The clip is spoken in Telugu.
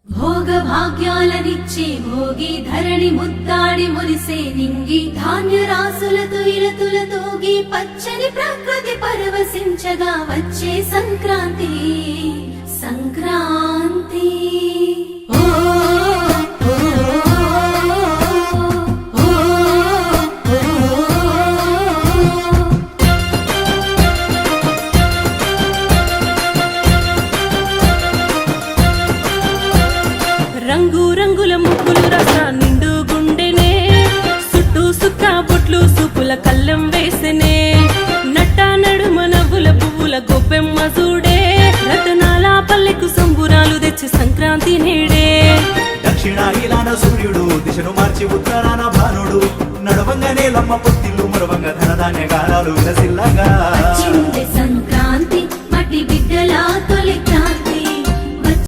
భోగ భాగ్యాలనిచ్చే భోగి ధరణి ముద్దాడి మురిసే నింగి ధాన్య రాసులతో ఇలతులతోగి పచ్చని ప్రకృతి పరవశించగా వచ్చే సంక్రాంతి సంక్రాంతి రంగు రంగుల ముగ్గులు రస నిండు గుండెనే సుట్టు సుక్క బొట్లు సూపుల కళ్ళం వేసెనే నట్ట నడుమ నవ్వుల పువ్వుల గొప్పెమ్మ చూడే రతనాల పల్లెకు సంబురాలు తెచ్చి సంక్రాంతి నేడే దక్షిణాయిలాన సూర్యుడు దిశను మార్చి ఉత్తరాన భానుడు నడవంగానే లమ్మ పొత్తిల్లు మరవంగ ధనధాన్య గారాలు విలసిల్లగా